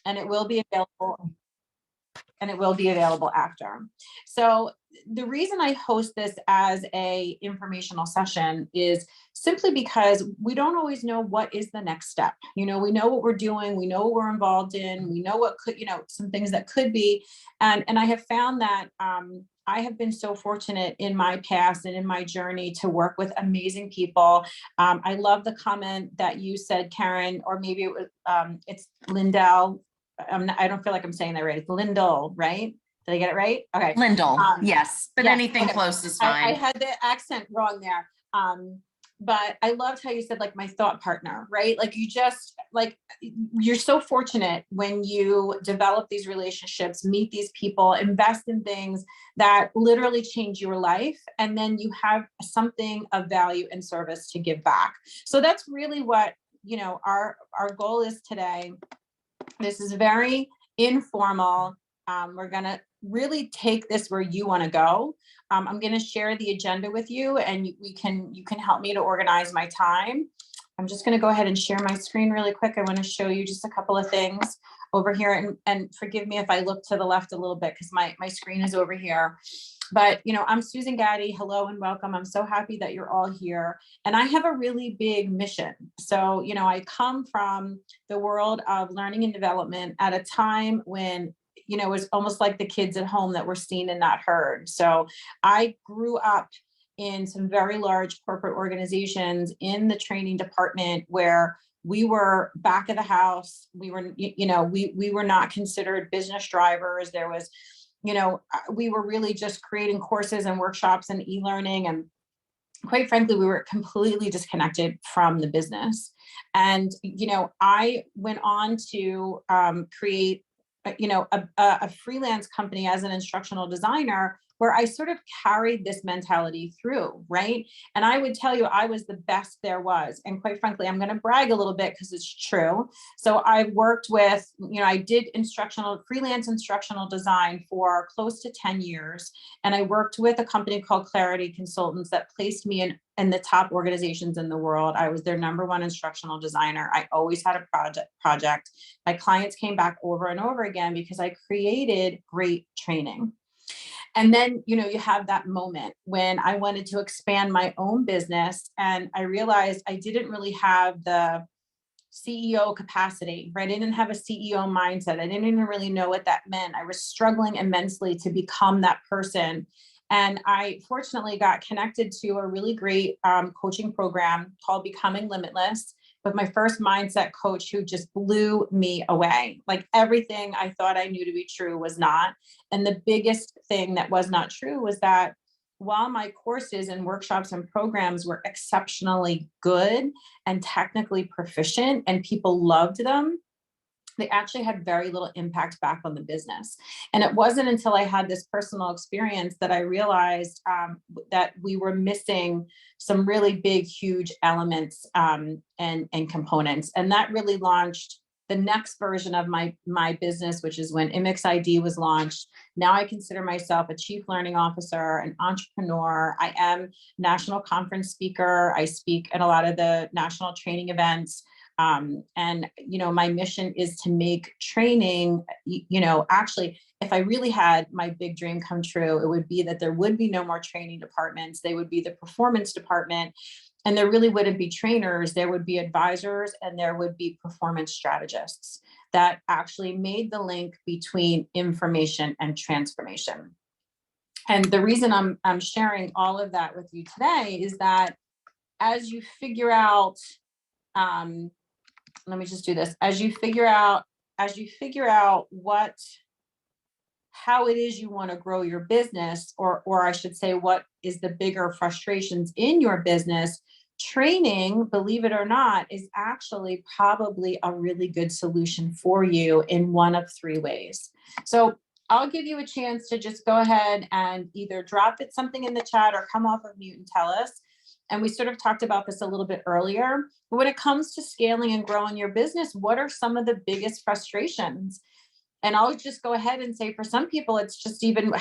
and it will be available. And it will be available after. So the reason I host this as a informational session is simply because we don't always know what is the next step. We know what we're doing, we know what we're involved in, we know what could, some things that could be. And I have found that I have been so fortunate in my past and in my journey to work with amazing people. I love the comment that you said, Karen, or maybe it was, it's Lindell. I don't feel like I'm saying that right. It's Lindell, right? Did I get it right? Okay. Lindell, yes, but yes, anything okay. Close is fine. I had the accent wrong there. But I loved how you said like my thought partner, right? Like you're so fortunate when you develop these relationships, meet these people, invest in things that literally change your life. And then you have something of value and service to give back. So that's really what, our goal is today. This is very informal. We're going to really take this where you want to go. I'm going to share the agenda with you, and you can help me to organize my time. I'm just going to go ahead and share my screen really quick. I want to show you just a couple of things over here, and forgive me if I look to the left a little bit because my screen is over here. But, I'm Susan Gaddy. Hello and welcome. I'm so happy that you're all here. And I have a really big mission. So, I come from the world of learning and development at a time when, it was almost like the kids at home that were seen and not heard. So I grew up in some very large corporate organizations in the training department where we were back of the house. We were, we were not considered business drivers. There was, we were really just creating courses and workshops and e-learning. And quite frankly, we were completely disconnected from the business. And, I went on to create, a freelance company as an instructional designer, where I sort of carried this mentality through, right? And I would tell you, I was the best there was. And quite frankly, I'm going to brag a little bit because it's true. So I worked with, I did freelance instructional design for close to 10 years. And I worked with a company called Clarity Consultants that placed me in the top organizations in the world. I was their #1 instructional designer. I always had a project. My clients came back over and over again because I created great training. And then, you have that moment when I wanted to expand my own business, and I realized I didn't really have the CEO capacity, right? I didn't have a CEO mindset. I didn't even really know what that meant. I was struggling immensely to become that person. And I fortunately got connected to a really great coaching program called Becoming Limitless, with my first mindset coach, who just blew me away. Like everything I thought I knew to be true was not. And the biggest thing that was not true was that while my courses and workshops and programs were exceptionally good and technically proficient and people loved them, they actually had very little impact back on the business. And it wasn't until I had this personal experience that I realized that we were missing some really big, huge elements and components. And that really launched the next version of my business, which is when Imix ID was launched. Now I consider myself a chief learning officer, an entrepreneur. I am national conference speaker. I speak at a lot of the national training events. And, my mission is to make training, actually, if I really had my big dream come true, it would be that there would be no more training departments. They would be the performance department, and there really wouldn't be trainers. There would be advisors, and there would be performance strategists that actually made the link between information and transformation. And the reason I'm sharing all of that with you today is that as you figure out, let me just do this. As you figure out how it is you want to grow your business, or I should say, what is the bigger frustrations in your business, training, believe it or not, is actually probably a really good solution for you in one of 3 ways. So I'll give you a chance to just go ahead and either drop something in the chat or come off of mute and tell us. And we sort of talked about this a little bit earlier. But when it comes to scaling and growing your business, what are some of the biggest frustrations? And I'll just go ahead and say, for some people, it's just even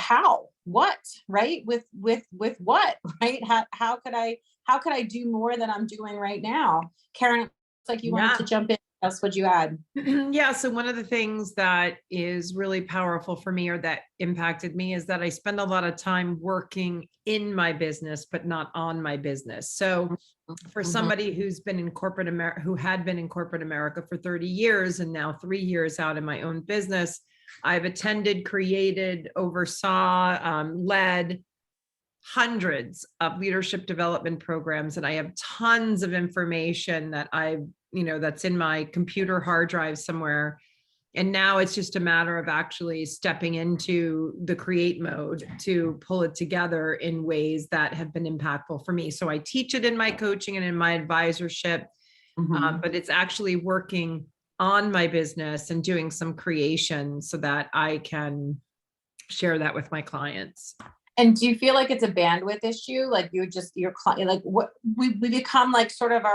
what, right? With what, right? How could I do more than I'm doing right now? Karen, it's like you wanted to jump in else would you add? Yeah. So one of the things that is really powerful for me, or that impacted me, is that I spend a lot of time working in my business, but not on my business. So for somebody who's been in corporate America, who had been in corporate America for 30 years and now 3 years out in my own business, I've attended, created, oversaw, led hundreds of leadership development programs, and I have tons of information that that's in my computer hard drive somewhere. And now it's just a matter of actually stepping into the create mode to pull it together in ways that have been impactful for me. So I teach it in my coaching and in my advisorship, but it's actually working on my business and doing some creation so that I can share that with my clients. And do you feel like it's a bandwidth issue? Like your client, like what we become like sort of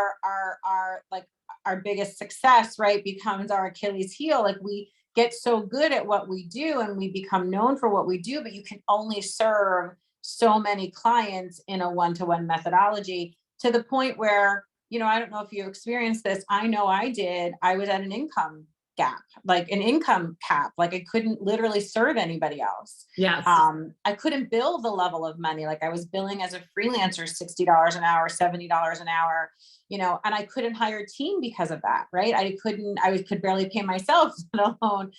our biggest success, right? Becomes our Achilles heel. Like we get so good at what we do and we become known for what we do, but you can only serve so many clients in a one-to-one methodology, to the point where, I don't know if you experienced this. I know I did. I was at an income gap, like an income cap. Like I couldn't literally serve anybody else. Yes. I couldn't bill the level of money. Like I was billing as a freelancer, $60 an hour, $70 an hour, and I couldn't hire a team because of that. Right. I could barely pay myself, let alone,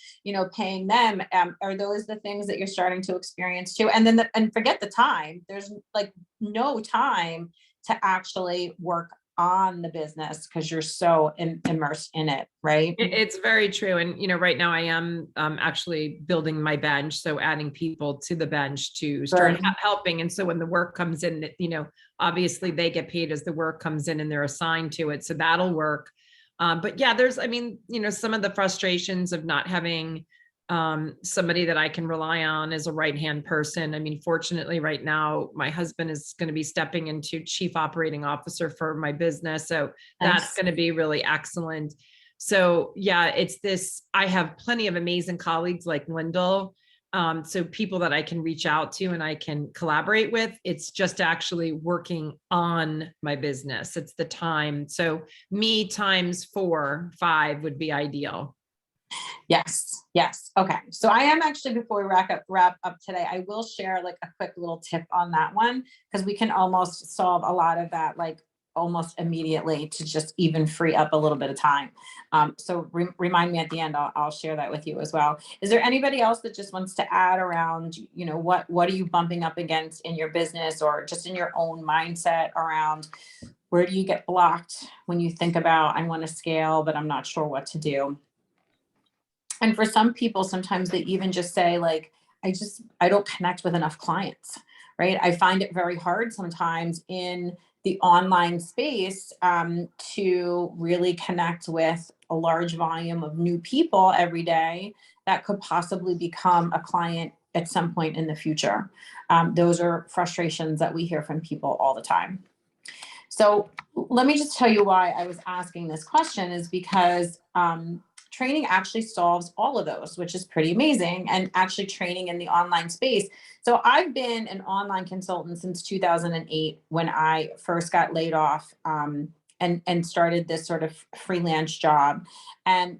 paying them. Are those the things that you're starting to experience too? And then, and forget the time, there's like no time to actually work on the business because you're so immersed in it, right? It's very true. And, right now I am actually building my bench. So adding people to the bench to start helping. And so when the work comes in, obviously they get paid as the work comes in and they're assigned to it. So that'll work. But yeah, there's, some of the frustrations of not having somebody that I can rely on as a right-hand person. Fortunately, right now, my husband is going to be stepping into chief operating officer for my business. So that's going to be really excellent. So yeah, it's this, I have plenty of amazing colleagues like Lyndall. So people that I can reach out to and I can collaborate with. It's just actually working on my business. It's the time. So me times 4, 5 would be ideal. Yes. Okay. So I am actually, before we wrap up today, I will share like a quick little tip on that one, because we can almost solve a lot of that, like almost immediately, to just even free up a little bit of time. So remind me at the end, I'll share that with you as well. Is there anybody else that just wants to add around, what are you bumping up against in your business or just in your own mindset around where do you get blocked when you think about, I want to scale, but I'm not sure what to do? And for some people, sometimes they even just say like, I don't connect with enough clients, right? I find it very hard sometimes in the online space to really connect with a large volume of new people every day that could possibly become a client at some point in the future. Those are frustrations that we hear from people all the time. So let me just tell you why I was asking this question, is because training actually solves all of those, which is pretty amazing. And actually training in the online space. So I've been an online consultant since 2008 when I first got laid off and started this sort of freelance job. And,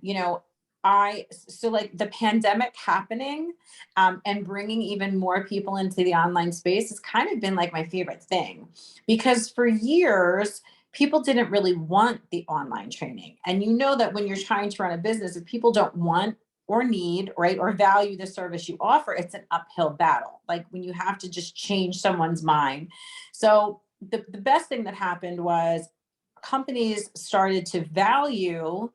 so like the pandemic happening and bringing even more people into the online space has kind of been like my favorite thing, because for years, people didn't really want the online training. And that when you're trying to run a business, if people don't want or need, right, or value the service you offer, it's an uphill battle. Like when you have to just change someone's mind. So the best thing that happened was companies started to value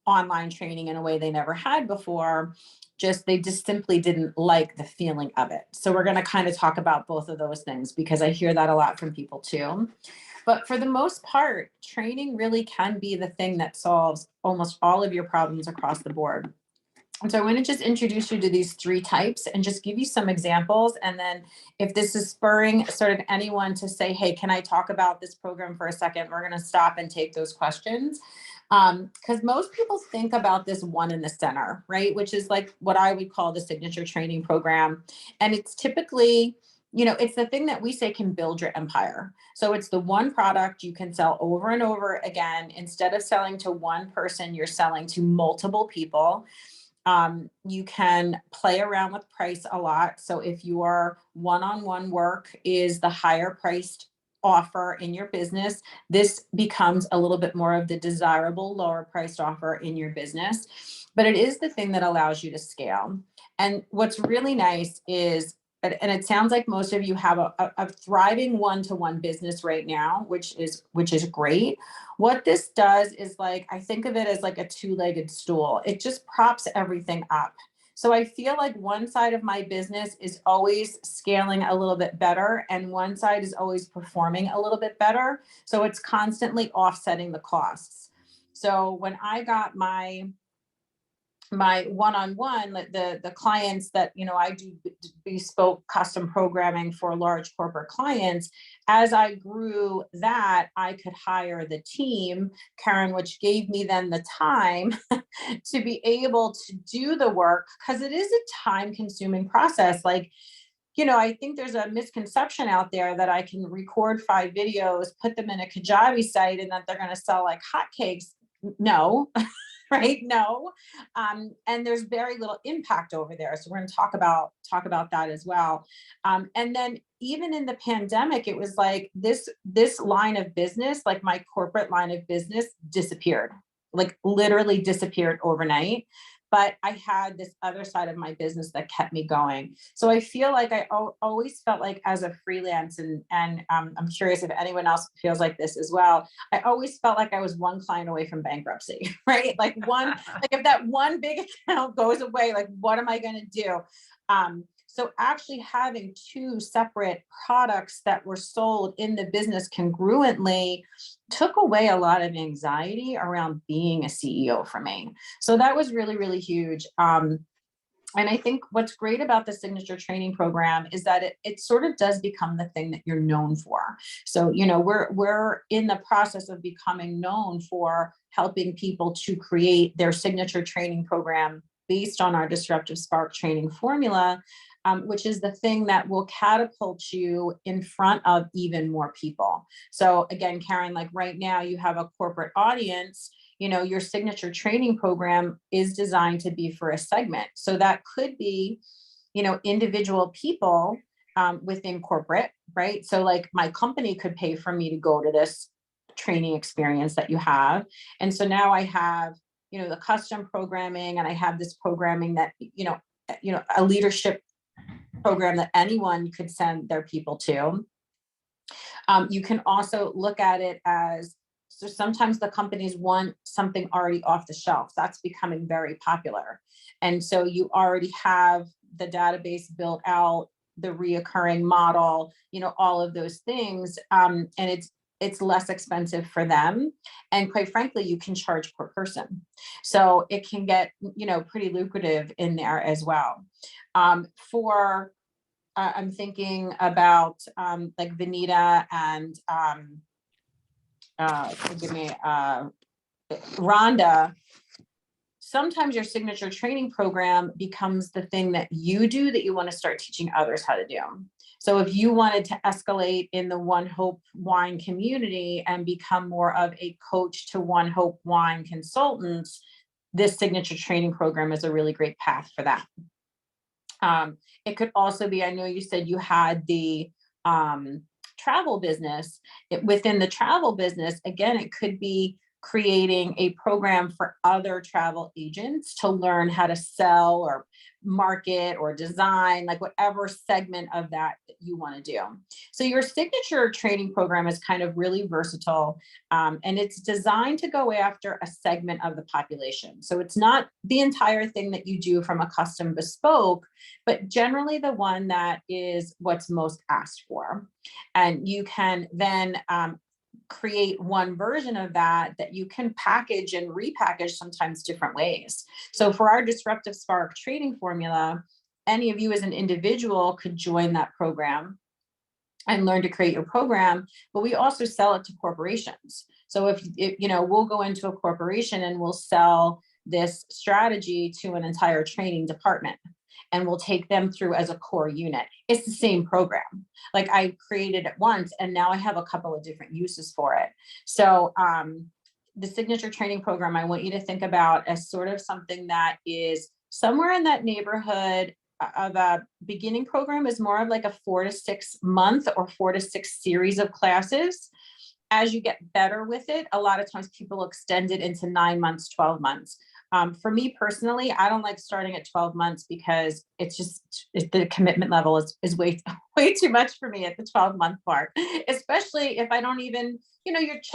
online training in a way they never had before. They just simply didn't like the feeling of it. So we're going to kind of talk about both of those things, because I hear that a lot from people too. But for the most part, training really can be the thing that solves almost all of your problems across the board. And so I want to just introduce you to these 3 types and just give you some examples. And then if this is spurring sort of anyone to say, hey, can I talk about this program for a second? We're going to stop and take those questions. Because most people think about this one in the center, right? Which is like what I would call the signature training program. And it's typically it's the thing that we say can build your empire. So it's the one product you can sell over and over again. Instead of selling to one person, you're selling to multiple people. You can play around with price a lot. So if your one-on-one work is the higher priced offer in your business, this becomes a little bit more of the desirable lower priced offer in your business. But it is the thing that allows you to scale. And what's really nice is, and it sounds like most of you have a thriving one-to-one business right now, which is great. What this does is, like, I think of it as like a two-legged stool. It just props everything up. So I feel like one side of my business is always scaling a little bit better, and one side is always performing a little bit better. So it's constantly offsetting the costs. So when I got my one-on-one, the clients that, I do bespoke custom programming for large corporate clients, as I grew that, I could hire the team, Karen, which gave me then the time to be able to do the work, because it is a time-consuming process. Like, I think there's a misconception out there that I can record 5 videos, put them in a Kajabi site, and that they're going to sell like hotcakes. No, right? No. And there's very little impact over there. So we're going to talk about that as well. And then even in the pandemic, it was like this line of business, like my corporate line of business, disappeared, like literally disappeared overnight. But I had this other side of my business that kept me going. So I feel like I always felt like, as a freelance, and I'm curious if anyone else feels like this as well, I always felt like I was one client away from bankruptcy, right? Like if that one big account goes away, like, what am I going to do? So actually having 2 separate products that were sold in the business congruently took away a lot of anxiety around being a CEO for me. So that was really, really huge. And I think what's great about the signature training program is that it sort of does become the thing that you're known for. So, we're in the process of becoming known for helping people to create their signature training program based on our Disruptive Spark training formula, which is the thing that will catapult you in front of even more people. So again, Karen, like right now you have a corporate audience, your signature training program is designed to be for a segment. So that could be, individual people within corporate, right? So like my company could pay for me to go to this training experience that you have. And so now I have, the custom programming, and I have this programming that, a leadership program that anyone could send their people to. You can also look at it as, so sometimes the companies want something already off the shelf. That's becoming very popular. And so you already have the database built out, the reoccurring model, all of those things. And it's less expensive for them. And quite frankly, you can charge per person. So it can get, pretty lucrative in there as well. I'm thinking about like Vanita and Rhonda. Sometimes your signature training program becomes the thing that you do that you want to start teaching others how to do. So if you wanted to escalate in the One Hope Wine community and become more of a coach to One Hope Wine consultants, this signature training program is a really great path for that. It could also be, I know you said you had the travel business. Within the travel business, again, it could be creating a program for other travel agents to learn how to sell or market or design, like whatever segment of that you want to do. So your signature training program is kind of really versatile, and it's designed to go after a segment of the population. So it's not the entire thing that you do from a custom bespoke, but generally the one that is what's most asked for. And you can then create one version of that you can package and repackage sometimes different ways. So for our Disruptive Spark training formula, any of you as an individual could join that program and learn to create your program, but we also sell it to corporations. So if we'll go into a corporation and we'll sell this strategy to an entire training department. and we'll take them through as a core unit. It's the same program. Like I created it once and now I have a couple of different uses for it. So the signature training program, I want you to think about as sort of something that is somewhere in that neighborhood of a beginning program, is more of like a 4 to 6 month or 4 to 6 series of classes. As you get better with it, a lot of times people extend it into 9 months, 12 months. For me personally, I don't like starting at 12 months because the commitment level is way too much for me at the 12-month part, especially if I don't even,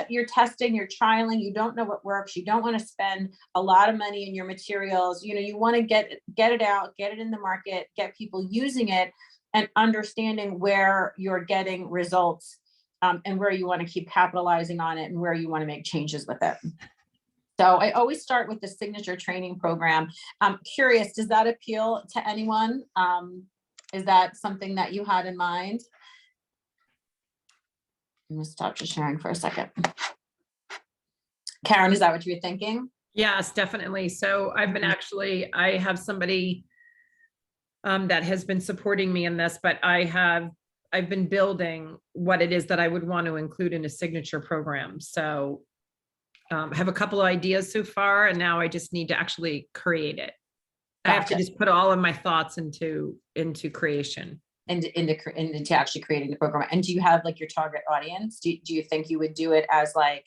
you're testing, you're trialing, you don't know what works. You don't want to spend a lot of money in your materials. You want to get it out, get it in the market, get people using it and understanding where you're getting results, and where you want to keep capitalizing on it and where you want to make changes with it. So I always start with the signature training program. I'm curious, does that appeal to anyone? Is that something that you had in mind? I'm gonna stop just sharing for a second. Karen, is that what you were thinking? Yes, definitely. So I have somebody that has been supporting me in this, but I've been building what it is that I would want to include in a signature program. So I have a couple of ideas so far, and now I just need to actually create it. Gotcha. I have to just put all of my thoughts into creation. Into actually creating the program. And do you have like your target audience? Do you think you would do it as like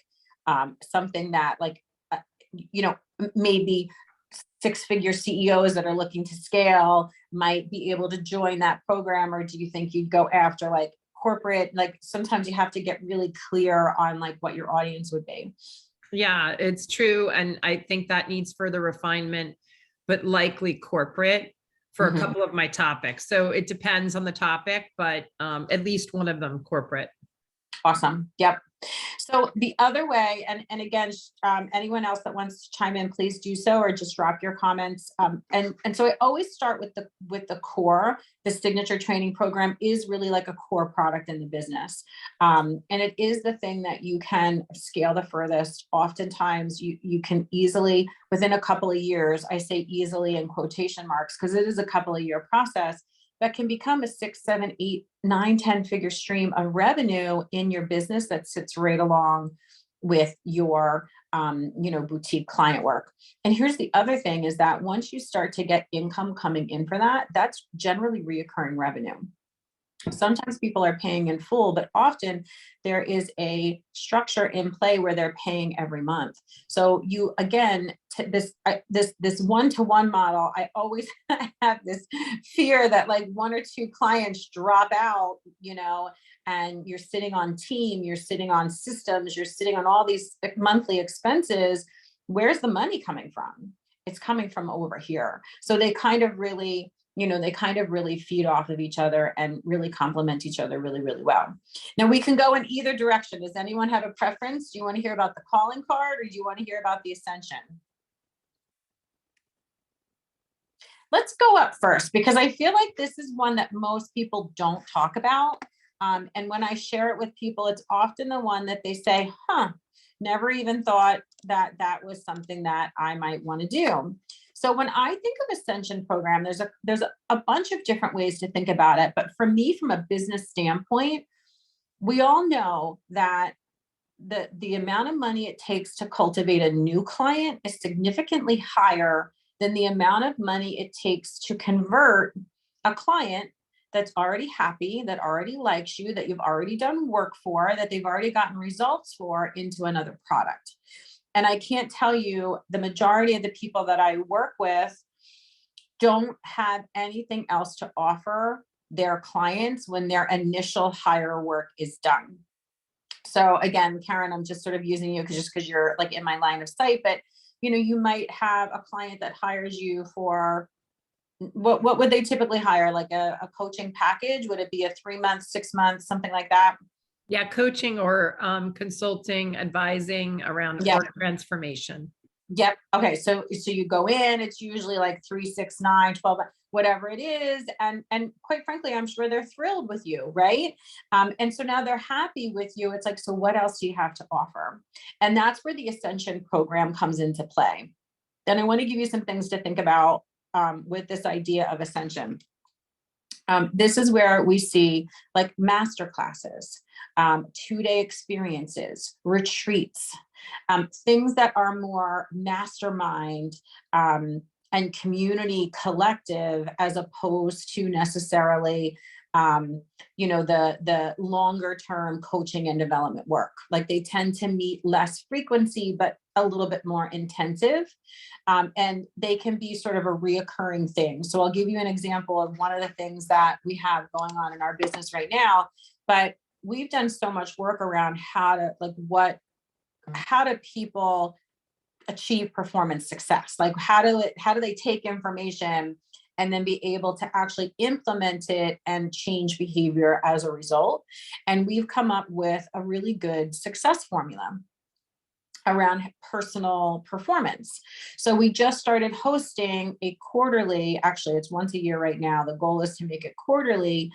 something that like, maybe 6-figure CEOs that are looking to scale might be able to join that program? Or do you think you'd go after like corporate? Like sometimes you have to get really clear on like what your audience would be. Yeah, it's true. And I think that needs further refinement, but likely corporate for a couple of my topics. So it depends on the topic, but at least one of them corporate. Awesome. Yep. So the other way, and again, anyone else that wants to chime in, please do so, or just drop your comments. And so I always start with the core. The signature training program is really like a core product in the business. And it is the thing that you can scale the furthest. Oftentimes you can easily, within a couple of years, I say easily in quotation marks, because it is a couple of year process, that can become a 6, 7, 8, 9, 10-figure stream of revenue in your business that sits right along with your, boutique client work. And here's the other thing is that once you start to get income coming in for that, that's generally reoccurring revenue. Sometimes people are paying in full, but often there is a structure in play where they're paying every month. So you, again, this one-to-one model, I always have this fear that like 1 or 2 clients drop out, and you're sitting on team, you're sitting on systems, you're sitting on all these monthly expenses. Where's the money coming from? It's coming from over here. So they kind of really feed off of each other and really complement each other really, really well. Now we can go in either direction. Does anyone have a preference? Do you want to hear about the calling card or do you want to hear about the ascension? Let's go up first because I feel like this is one that most people don't talk about. And when I share it with people, it's often the one that they say, never even thought that that was something that I might want to do. So when I think of Ascension program, there's a bunch of different ways to think about it. But for me, from a business standpoint, we all know that the amount of money it takes to cultivate a new client is significantly higher than the amount of money it takes to convert a client that's already happy, that already likes you, that you've already done work for, that they've already gotten results for, into another product. And I can't tell you, the majority of the people that I work with don't have anything else to offer their clients when their initial hire work is done. So again, Karen, I'm just sort of using you because you're like in my line of sight, but you might have a client that hires you for what would they typically hire? Like a coaching package? Would it be a 3 months, 6 months, something like that? Yeah, coaching or consulting, advising around work transformation. Yep. Okay. So you go in, it's usually like 3, 6, 9, 12, whatever it is. And quite frankly, I'm sure they're thrilled with you. Right. And so now they're happy with you. It's like, so what else do you have to offer? And that's where the Ascension program comes into play. Then I want to give you some things to think about with this idea of ascension. This is where we see like master classes, 2-day experiences, retreats, things that are more mastermind and community collective, as opposed to necessarily, the longer term coaching and development work. Like they tend to meet less frequency, but a little bit more intensive. And they can be sort of a reoccurring thing. So I'll give you an example of one of the things that we have going on in our business right now, but we've done so much work around how do people achieve performance success? Like how do they take information and then be able to actually implement it and change behavior as a result? And we've come up with a really good success formula around personal performance. So we just started hosting a quarterly, actually it's once a year right now. The goal is to make it quarterly,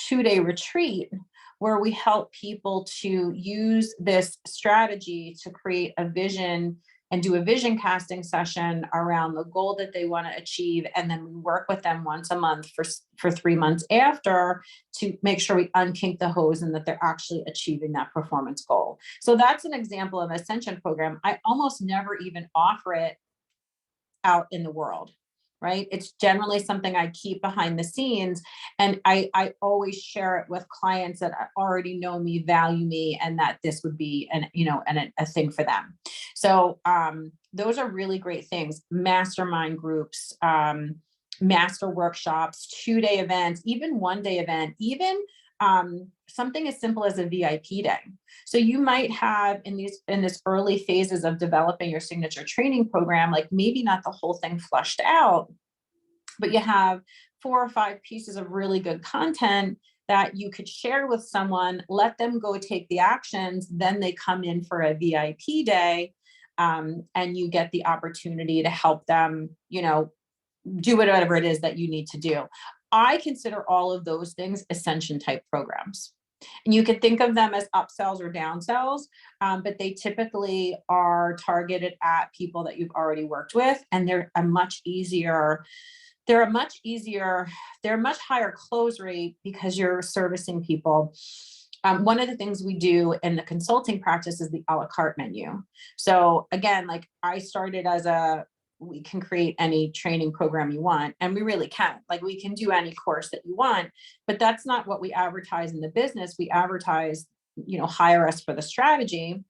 2-day retreat where we help people to use this strategy to create a vision and do a vision casting session around the goal that they want to achieve. And then we work with them once a month for 3 months after to make sure we unkink the hose and that they're actually achieving that performance goal. So that's an example of Ascension program. I almost never even offer it out in the world, right? It's generally something I keep behind the scenes. And I always share it with clients that already know me, value me, and that this would be a thing for them. So those are really great things. Mastermind groups, master workshops, 2-day events, even 1-day event, even something as simple as a VIP day. So you might have in this early phases of developing your signature training program, like maybe not the whole thing flushed out, but you have 4 or 5 pieces of really good content that you could share with someone, let them go take the actions, then they come in for a VIP day, and you get the opportunity to help them, do whatever it is that you need to do. I consider all of those things ascension type programs. And you can think of them as upsells or downsells, but they typically are targeted at people that you've already worked with, and they're a much higher close rate because you're servicing people. One of the things we do in the consulting practice is the a la carte menu. So again, like I started we can create any training program you want, and we really can. Like we can do any course that you want, but that's not what we advertise in the business. We advertise, hire us for the strategy.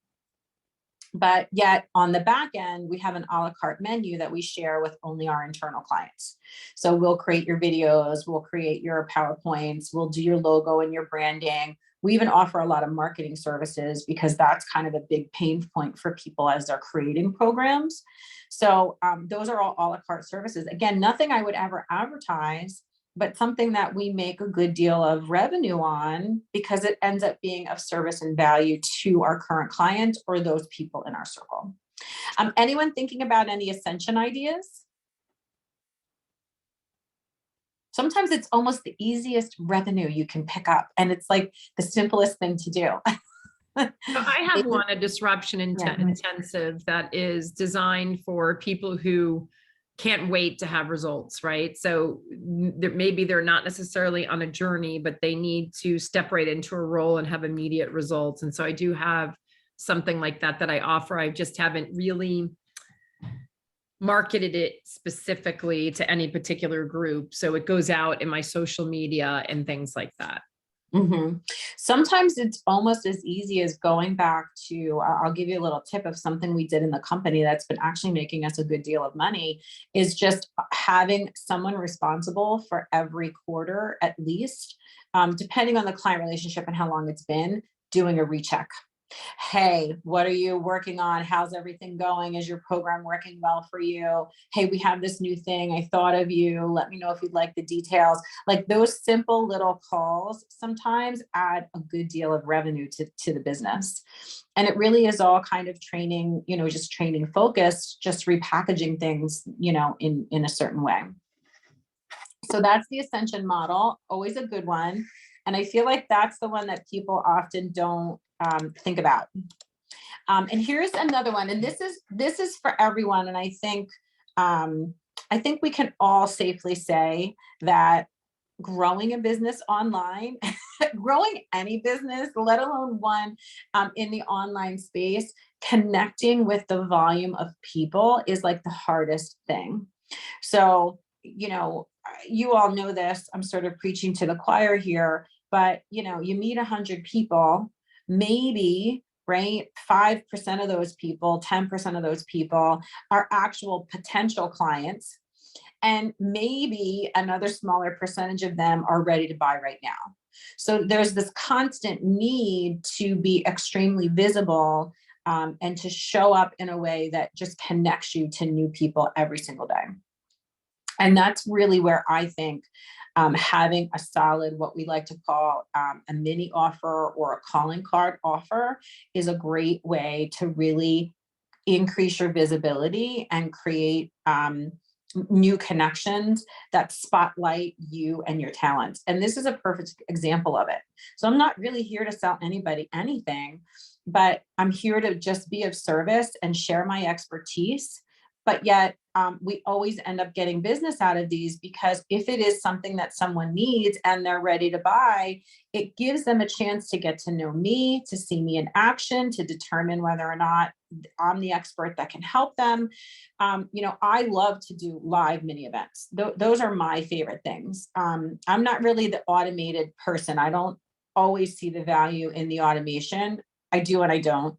But yet on the back end, we have an a la carte menu that we share with only our internal clients. So we'll create your videos, we'll create your PowerPoints, we'll do your logo and your branding. We even offer a lot of marketing services because that's kind of a big pain point for people as they're creating programs. So those are all a la carte services. Again, nothing I would ever advertise, but something that we make a good deal of revenue on because it ends up being of service and value to our current clients or those people in our circle. Anyone thinking about any ascension ideas? Sometimes it's almost the easiest revenue you can pick up, and it's like the simplest thing to do. So I have one, a disruption intensive that is designed for people who can't wait to have results, right? So maybe they're not necessarily on a journey, but they need to step right into a role and have immediate results. And so I do have something like that I offer. I just haven't really marketed it specifically to any particular group. So it goes out in my social media and things like that. Mm-hmm. Sometimes it's almost as easy as going back to, I'll give you a little tip of something we did in the company that's been actually making us a good deal of money, is just having someone responsible for every quarter, at least, depending on the client relationship and how long it's been, doing a recheck. Hey, what are you working on? How's everything going? Is your program working well for you? Hey, we have this new thing. I thought of you. Let me know if you'd like the details. Like those simple little calls sometimes add a good deal of revenue to the business. And it really is all kind of training, just training focused, just repackaging things, in a certain way. So that's the ascension model, always a good one. And I feel like that's the one that people often don't think about. And here's another one, and this is for everyone. And I think I think we can all safely say that growing a business online, growing any business, let alone one in the online space, connecting with the volume of people is like the hardest thing. So, you all know this, I'm sort of preaching to the choir here, but you meet 100 people, maybe, right? 5% of those people, 10% of those people are actual potential clients. And maybe another smaller percentage of them are ready to buy right now. So there's this constant need to be extremely visible and to show up in a way that just connects you to new people every single day. And that's really where I think having a solid, what we like to call a mini offer or a calling card offer is a great way to really increase your visibility and create new connections that spotlight you and your talents. And this is a perfect example of it. So I'm not really here to sell anybody anything, but I'm here to just be of service and share my expertise. But yet we always end up getting business out of these, because if it is something that someone needs and they're ready to buy, it gives them a chance to get to know me, to see me in action, to determine whether or not I'm the expert that can help them. I love to do live mini events. Those are my favorite things. I'm not really the automated person. I don't always see the value in the automation. I do and I don't.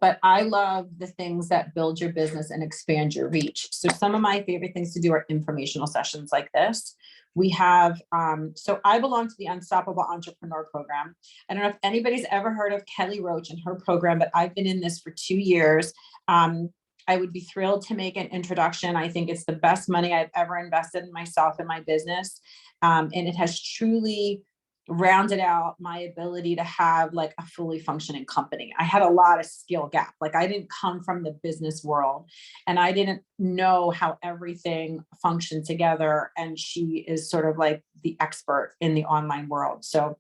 But I love the things that build your business and expand your reach. So some of my favorite things to do are informational sessions like this. We have, so I belong to the Unstoppable Entrepreneur Program. I don't know if anybody's ever heard of Kelly Roach and her program, but I've been in this for 2 years. I would be thrilled to make an introduction. I think it's the best money I've ever invested in myself and my business. And it has truly rounded out my ability to have like a fully functioning company. I had a lot of skill gap. Like I didn't come from the business world and I didn't know how everything functioned together. And she is sort of like the expert in the online world. So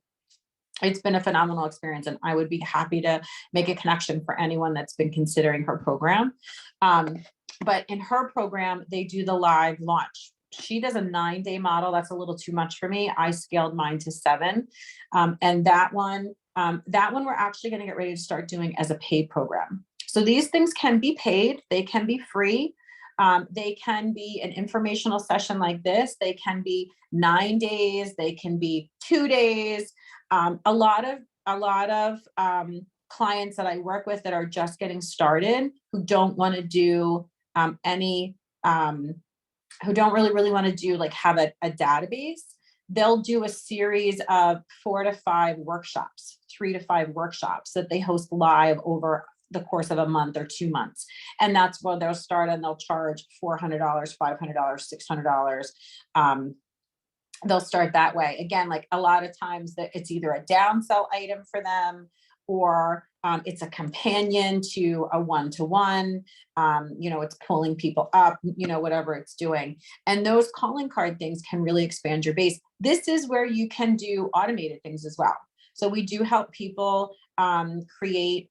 it's been a phenomenal experience, and I would be happy to make a connection for anyone that's been considering her program. But in her program, they do the live launch. She does a 9-day model. That's a little too much for me. I scaled mine to 7. And that one we're actually going to get ready to start doing as a paid program. So these things can be paid. They can be free. They can be an informational session like this. They can be 9 days. They can be 2 days. A lot of clients that I work with that are just getting started, who don't want to do who don't really want to do like have a database, they'll do a series of 4 to 5 workshops, 3 to 5 workshops that they host live over the course of a month or 2 months. And that's where they'll start, and they'll charge $400, $500, $600. They'll start that way. Again, like a lot of times that it's either a downsell item for them, or it's a companion to a one-to-one, it's pulling people up, whatever it's doing. And those calling card things can really expand your base. This is where you can do automated things as well. So we do help people create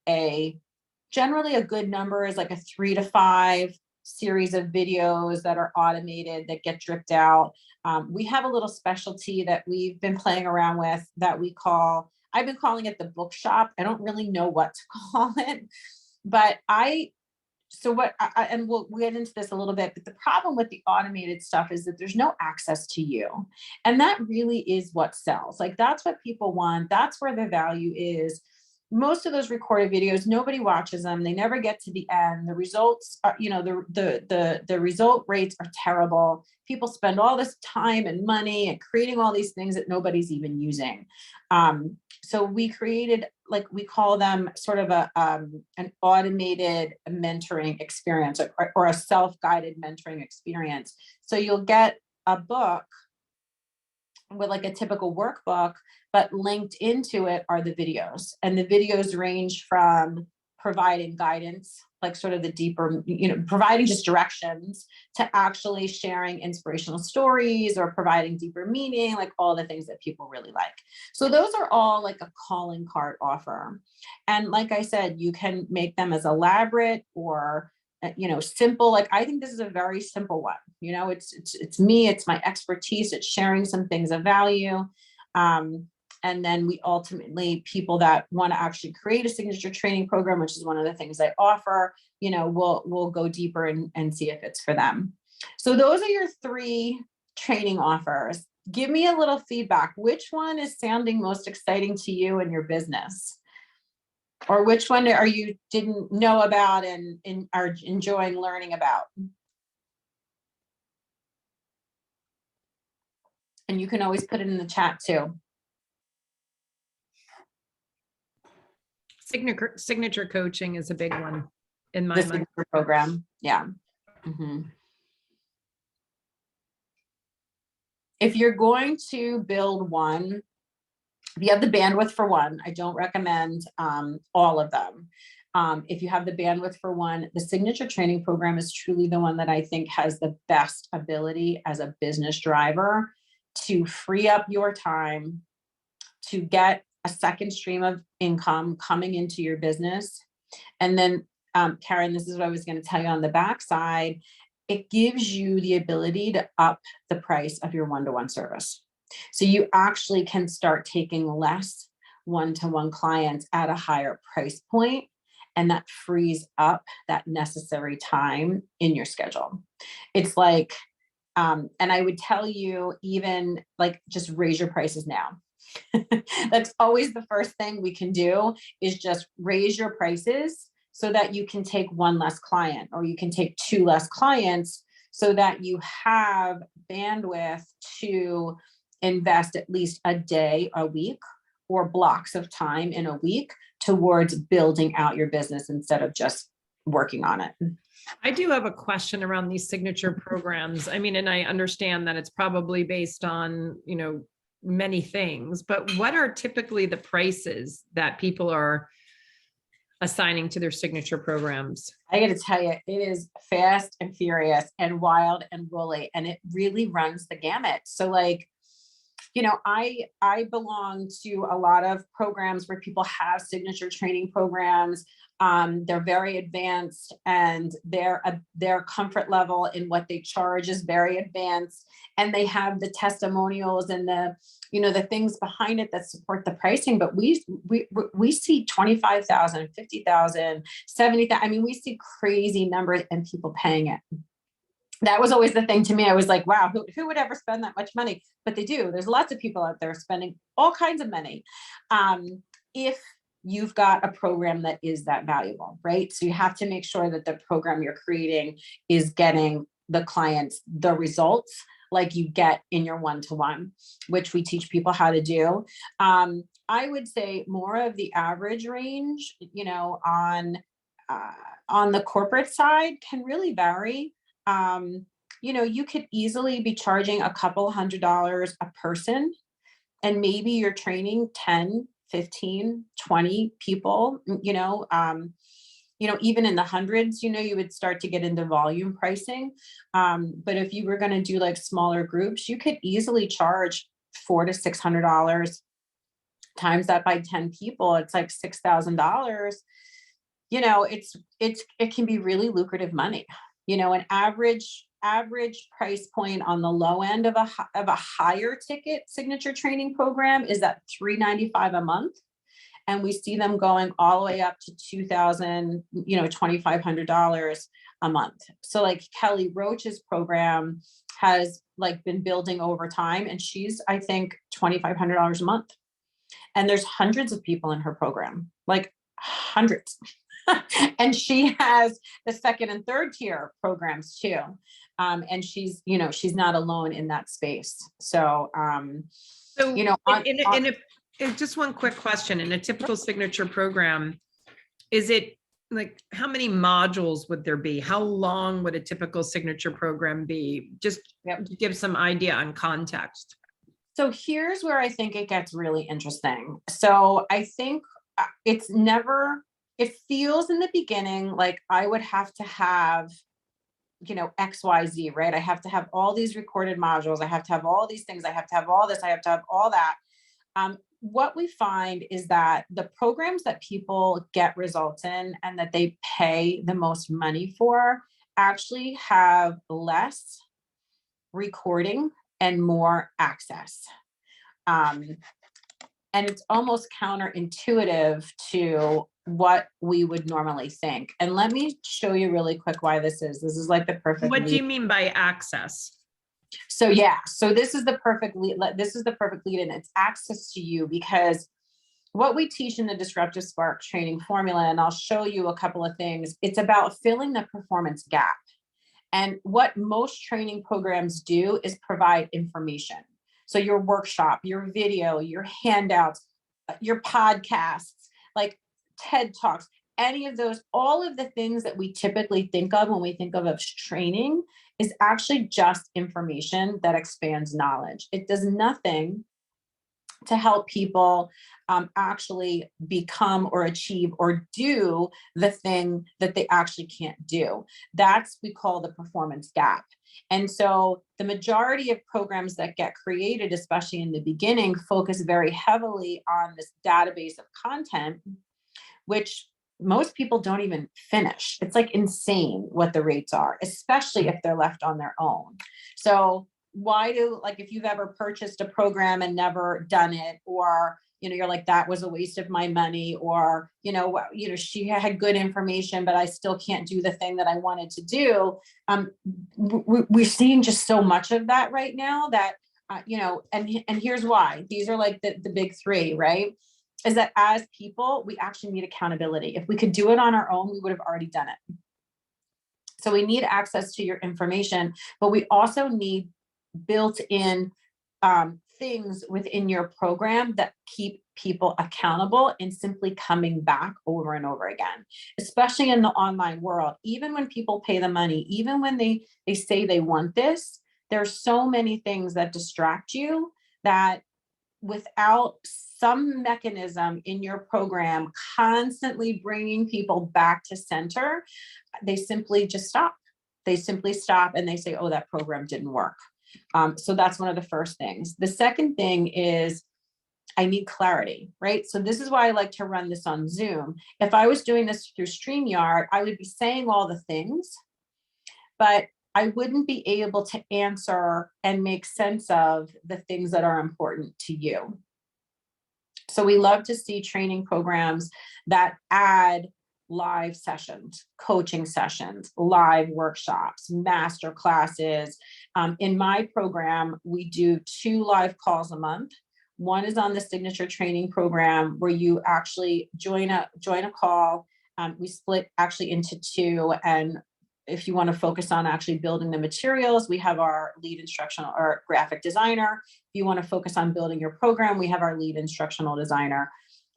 generally a good number is like a 3 to 5 series of videos that are automated, that get dripped out. We have a little specialty that we've been playing around with that I've been calling it the bookshop. I don't really know what to call it, but and we'll get into this a little bit, but the problem with the automated stuff is that there's no access to you. And that really is what sells. Like that's what people want. That's where the value is. Most of those recorded videos, nobody watches them. They never get to the end. The results are, the result rates are terrible. People spend all this time and money and creating all these things that nobody's even using. So we created, like we call them sort of an automated mentoring experience or a self-guided mentoring experience. So you'll get a book with like a typical workbook, but linked into it are the videos. And the videos range from providing guidance, like sort of the deeper, providing just directions, to actually sharing inspirational stories or providing deeper meaning, like all the things that people really like. So those are all like a calling card offer. And like I said, you can make them as elaborate or simple. Like, I think this is a very simple one. It's me, it's my expertise, it's sharing some things of value. And then we ultimately, people that want to actually create a signature training program, which is one of the things I offer, we'll go deeper and see if it's for them. So those are your 3 training offers. Give me a little feedback. Which one is sounding most exciting to you in your business? Or which one are you didn't know about and are enjoying learning about? And you can always put it in the chat too. Signature coaching is a big one in my The mind. signature program. Yeah. If you're going to build one, if you have the bandwidth for one, I don't recommend all of them. If you have the bandwidth for one, the signature training program is truly the one that I think has the best ability as a business driver to free up your time, to get a second stream of income coming into your business. And then, Karen, this is what I was going to tell you on the backside. It gives you the ability to up the price of your one-to-one service. So you actually can start taking less one-to-one clients at a higher price point, and that frees up that necessary time in your schedule. It's like, and I would tell you, even like, just raise your prices now. That's always the first thing we can do, is just raise your prices so that you can take one less client, or you can take 2 less clients, so that you have bandwidth to invest at least a day a week, or blocks of time in a week, towards building out your business instead of just working on it. I do have a question around these signature programs. I mean, and I understand that it's probably based on, many things, but what are typically the prices that people are assigning to their signature programs? I got to tell you, it is fast and furious and wild and woolly, and it really runs the gamut. So like, I belong to a lot of programs where people have signature training programs. They're very advanced, and their comfort level in what they charge is very advanced, and they have the testimonials and the things behind it that support the pricing. But we see 25,000, 50,000, 70,000. I mean, we see crazy numbers and people paying it. That was always the thing to me. I was like, wow, who would ever spend that much money? But they do. There's lots of people out there spending all kinds of money. If you've got a program that is that valuable, right? So you have to make sure that the program you're creating is getting the clients the results like you get in your one-to-one, which we teach people how to do. I would say more of the average range, on the corporate side can really vary. You could easily be charging a couple $100 a person, and maybe you're training 10, 15, 20 people, even in the hundreds, you would start to get into volume pricing. But if you were going to do like smaller groups, you could easily charge $400 to $600, times that by 10 people, it's like $6,000. It can be really lucrative money. An average price point on the low end of a higher ticket signature training program is at $395 a month. And we see them going all the way up to $2,000, $2,500 a month. So like Kelly Roach's program has like been building over time, and she's, I think, $2,500 a month. And there's hundreds of people in her program, like hundreds. And she has the second and third tier programs too. And she's not alone in that space. So, just one quick question. In a typical signature program, is it like, how many modules would there be? How long would a typical signature program be? Just to give some idea on context. So here's where I think it gets really interesting. So I think it feels in the beginning like I would have to have, XYZ, right? I have to have all these recorded modules. I have to have all these things. I have to have all this. I have to have all that. what we find is that the programs that people get results in and that they pay the most money for actually have less recording and more access. And it's almost counterintuitive to what we would normally think. And let me show you really quick why this is. This is like the perfect. What do you mean by access? So yeah, so this is the perfect lead. This is the perfect lead, and it's access to you, because what we teach in the Disruptive Spark training formula, and I'll show you a couple of things. It's about filling the performance gap. And what most training programs do is provide information. So your workshop, your video, your handouts, your podcasts, like TED Talks, any of those, all of the things that we typically think of when we think of as training is actually just information that expands knowledge. It does nothing to help people actually become or achieve or do the thing that they actually can't do. That's we call the performance gap. And so the majority of programs that get created, especially in the beginning, focus very heavily on this database of content, which most people don't even finish. It's like insane what the rates are, especially if they're left on their own. So why do, like, if you've ever purchased a program and never done it, or, you're like, that was a waste of my money, or, she had good information, but I still can't do the thing that I wanted to do. We're seeing just so much of that right now that, and here's why. These are like the big three, right? Is that as people, we actually need accountability. If we could do it on our own, we would have already done it. So we need access to your information, but we also need built-in things within your program that keep people accountable and simply coming back over and over again, especially in the online world. Even when people pay the money, even when they say they want this, there's so many things that distract you that without some mechanism in your program constantly bringing people back to center, they simply just stop. They simply stop and they say, oh, that program didn't work. So that's one of the first things. The second thing is I need clarity, right? So this is why I like to run this on Zoom. If I was doing this through StreamYard, I would be saying all the things, but I wouldn't be able to answer and make sense of the things that are important to you. So we love to see training programs that add live sessions, coaching sessions, live workshops, master classes. In my program, we do 2 live calls a month. One is on the signature training program where you actually join a call. We split actually into 2, and if you want to focus on actually building the materials, we have our lead instructional or graphic designer. If you want to focus on building your program, we have our lead instructional designer.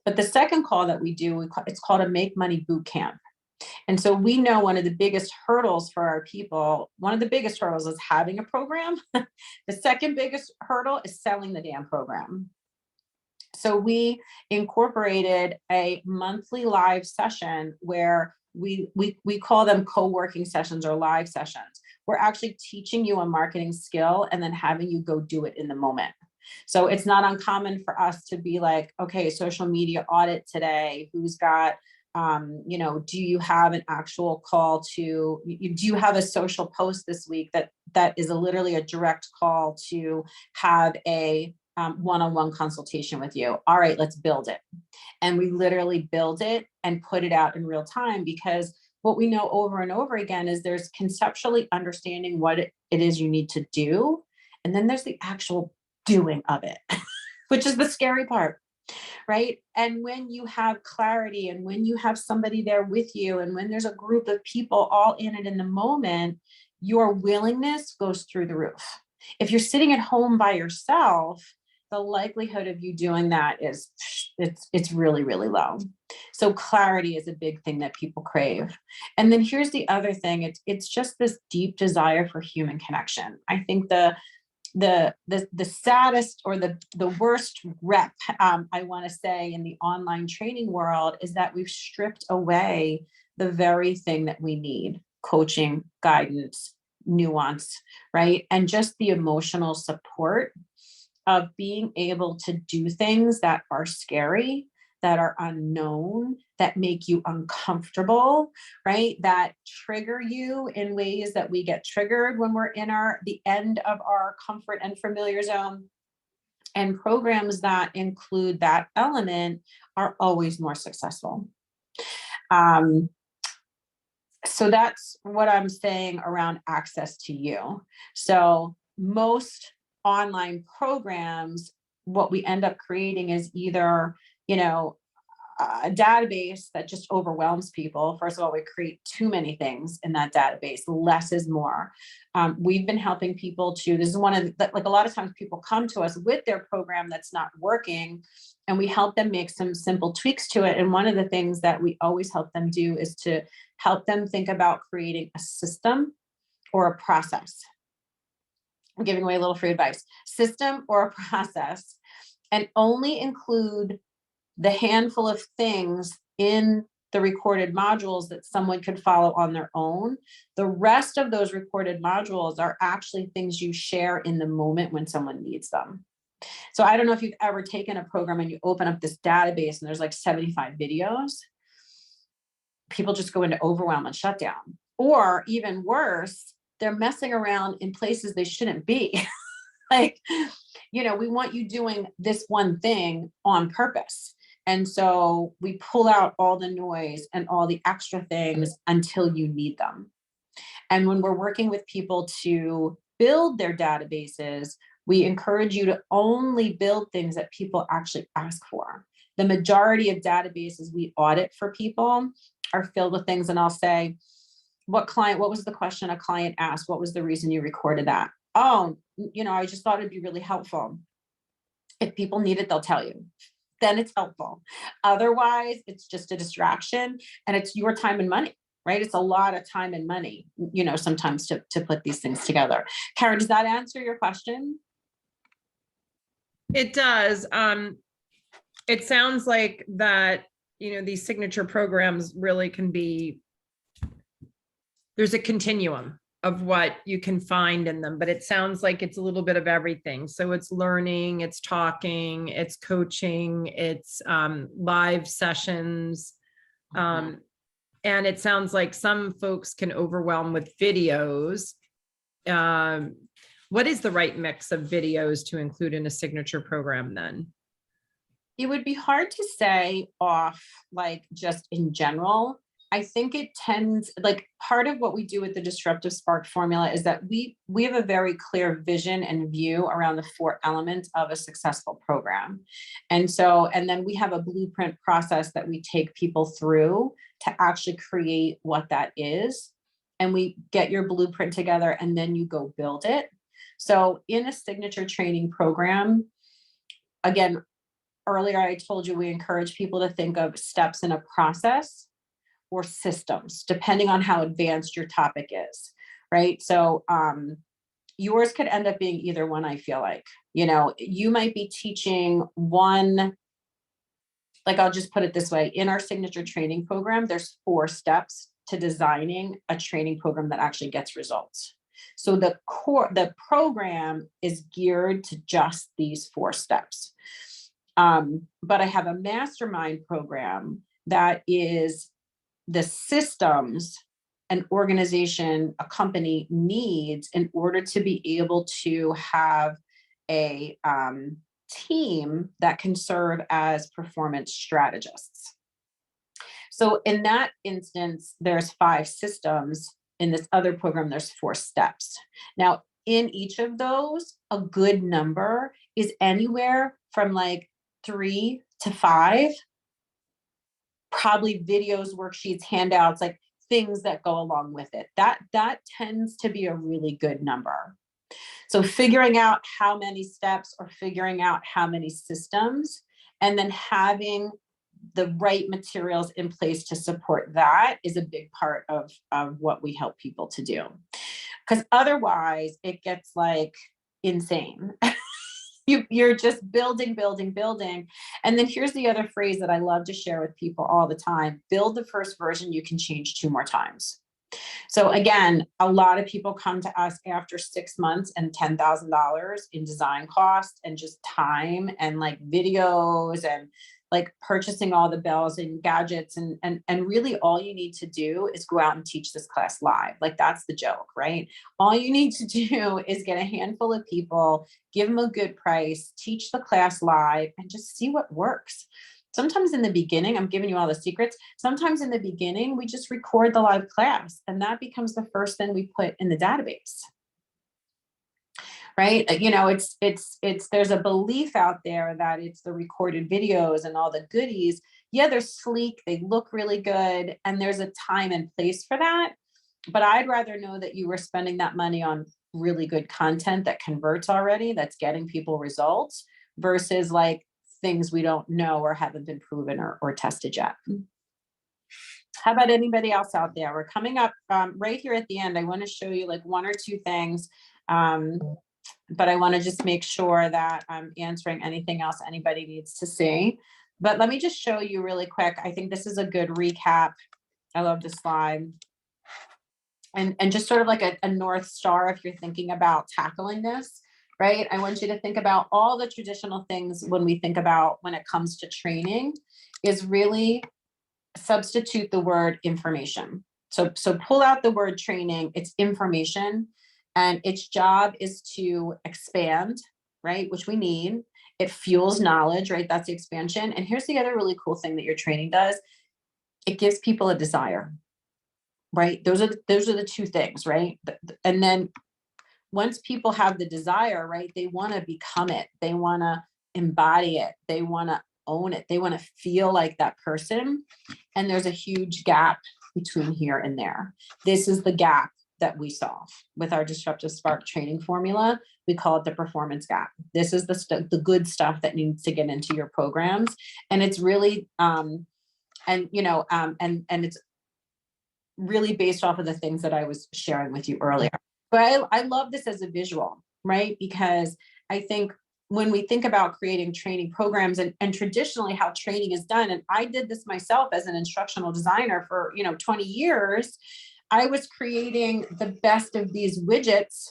But the second call that we do, it's called a Make Money Boot Camp. And so we know one of the biggest hurdles for our people, one of the biggest hurdles is having a program. The second biggest hurdle is selling the damn program. So we incorporated a monthly live session where we call them co-working sessions or live sessions. We're actually teaching you a marketing skill and then having you go do it in the moment. So it's not uncommon for us to be like, okay, social media audit today. Who's got, do you have an actual call to, do you have a social post this week that is literally a direct call to have a one-on-one consultation with you? All right, let's build it. And we literally build it and put it out in real time, because what we know over and over again is there's conceptually understanding what it is you need to do. And then there's the actual doing of it, which is the scary part, right? And when you have clarity and when you have somebody there with you, and when there's a group of people all in it in the moment, your willingness goes through the roof. If you're sitting at home by yourself, the likelihood of you doing that is, it's really, really low. So clarity is a big thing that people crave. And then here's the other thing. It's just this deep desire for human connection. I think the saddest or the worst rep, I want to say, in the online training world is that we've stripped away the very thing that we need: coaching, guidance, nuance, right? And just the emotional support of being able to do things that are scary, that are unknown, that make you uncomfortable, right? That trigger you in ways that we get triggered when we're in the end of our comfort and familiar zone. And programs that include that element are always more successful. So that's what I'm saying around access to you. So most online programs, what we end up creating is either, a database that just overwhelms people. First of all, we create too many things in that database. Less is more. We've been helping people this is one of like a lot of times people come to us with their program that's not working, and we help them make some simple tweaks to it. And one of the things that we always help them do is to help them think about creating a system or a process. I'm giving away a little free advice. System or a process, and only include the handful of things in the recorded modules that someone could follow on their own. The rest of those recorded modules are actually things you share in the moment when someone needs them. So I don't know if you've ever taken a program and you open up this database and there's like 75 videos. People just go into overwhelm and shutdown. Or even worse, they're messing around in places they shouldn't be. Like, we want you doing this one thing on purpose. And so we pull out all the noise and all the extra things until you need them. And when we're working with people to build their databases, we encourage you to only build things that people actually ask for. The majority of databases we audit for people are filled with things. And I'll say, what was the question a client asked? What was the reason you recorded that? Oh, I just thought it'd be really helpful. If people need it, they'll tell you. Then it's helpful. Otherwise, it's just a distraction, and it's your time and money, right? It's a lot of time and money, sometimes to put these things together. Karen, does that answer your question? It does. It sounds like that, these signature programs really can be, there's a continuum of what you can find in them, but it sounds like it's a little bit of everything. So it's learning, it's talking, it's coaching, it's live sessions. And it sounds like some folks can overwhelm with videos. What is the right mix of videos to include in a signature program then? It would be hard to say off, like just in general. I think it tends, like part of what we do with the Disruptive Spark formula is that we have a very clear vision and view around the 4 elements of a successful program. And then we have a blueprint process that we take people through to actually create what that is. And we get your blueprint together and then you go build it. So in a signature training program, again, earlier I told you we encourage people to think of steps in a process or systems, depending on how advanced your topic is, right? So yours could end up being either one, I feel like. You might be teaching one, like I'll just put it this way, in our signature training program, there's 4 steps to designing a training program that actually gets results. So the program is geared to just these 4 steps. But I have a mastermind program that is the systems an organization, a company needs in order to be able to have a team that can serve as performance strategists. So in that instance, there's 5 systems. In this other program, there's 4 steps. Now, in each of those, a good number is anywhere from like 3 to 5. Probably videos, worksheets, handouts, like things that go along with it. That tends to be a really good number. So figuring out how many steps or figuring out how many systems, and then having the right materials in place to support that is a big part of what we help people to do. Because otherwise it gets like insane. You're just building. And then here's the other phrase that I love to share with people all the time. Build the first version you can change 2 more times. So again, a lot of people come to us after 6 months and $10,000 in design cost and just time and like videos and like purchasing all the bells and gadgets. And really all you need to do is go out and teach this class live. Like that's the joke, right? All you need to do is get a handful of people, give them a good price, teach the class live, and just see what works. Sometimes in the beginning, I'm giving you all the secrets. Sometimes in the beginning, we just record the live class and that becomes the first thing we put in the database. Right? You know, there's a belief out there that it's the recorded videos and all the goodies. Yeah, they're sleek, they look really good, and there's a time and place for that. But I'd rather know that you were spending that money on really good content that converts already, that's getting people results, versus like things we don't know or haven't been proven or tested yet. How about anybody else out there? We're coming up right here at the end. I want to show you like 1 or 2 things. But I want to just make sure that I'm answering anything else anybody needs to see. But let me just show you really quick. I think this is a good recap. I love this slide. And just sort of like a North Star if you're thinking about tackling this, right? I want you to think about all the traditional things when we think about when it comes to training is really substitute the word information. So pull out the word training, it's information. And its job is to expand, right? Which we need. It fuels knowledge, right? That's the expansion. And here's the other really cool thing that your training does. It gives people a desire, right? Those are the 2 things, right? And then once people have the desire, right, they want to become it. They want to embody it. They want to own it. They want to feel like that person. And there's a huge gap between here and there. This is the gap that we solve with our disruptive spark training formula. We call it the performance gap. This is the good stuff that needs to get into your programs. And it's really, and it's really based off of the things that I was sharing with you earlier. But I love this as a visual, right? Because I think when we think about creating training programs and traditionally how training is done, and I did this myself as an instructional designer for 20 years, I was creating the best of these widgets,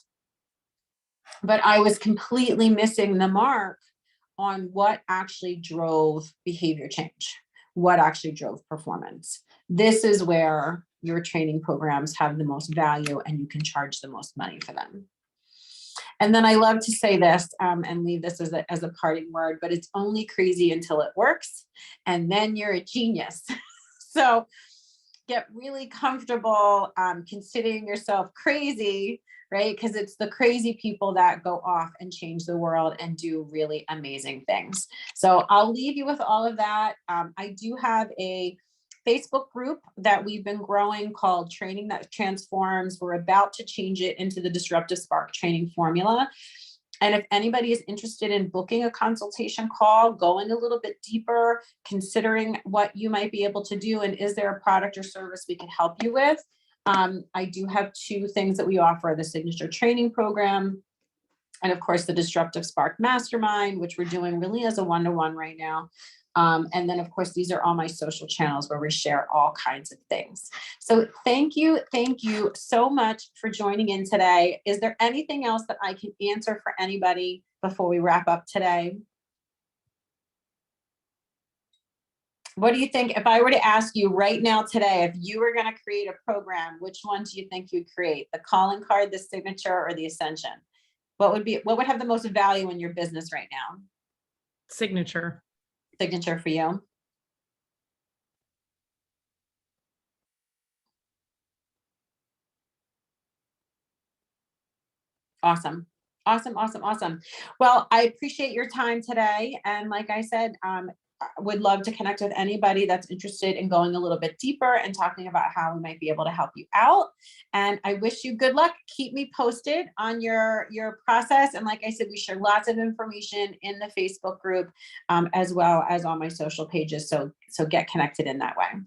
but I was completely missing the mark on what actually drove behavior change, what actually drove performance. This is where your training programs have the most value and you can charge the most money for them. And then I love to say this and leave this as a parting word, but it's only crazy until it works. And then you're a genius. So get really comfortable considering yourself crazy, right? Because it's the crazy people that go off and change the world and do really amazing things. So I'll leave you with all of that. I do have a Facebook group that we've been growing called Training That Transforms. We're about to change it into the Disruptive Spark training formula. And if anybody is interested in booking a consultation call, going a little bit deeper, considering what you might be able to do, and is there a product or service we can help you with? I do have 2 things that we offer: the signature training program, and of course the Disruptive Spark Mastermind, which we're doing really as a 1-to-1 right now. And then, of course, these are all my social channels where we share all kinds of things. So thank you so much for joining in today. Is there anything else that I can answer for anybody before we wrap up today? What do you think if I were to ask you right now today, if you were going to create a program, which one do you think you'd create? The calling card, the signature, or the ascension? What would have the most value in your business right now? Signature. Signature for you. Awesome. Well, I appreciate your time today. And like I said, I would love to connect with anybody that's interested in going a little bit deeper and talking about how we might be able to help you out. And I wish you good luck. Keep me posted on your process. And like I said, we share lots of information in the Facebook group, as well as on my social pages. So get connected in that way.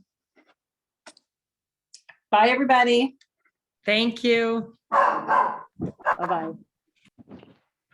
Bye, everybody. Thank you. Bye-bye.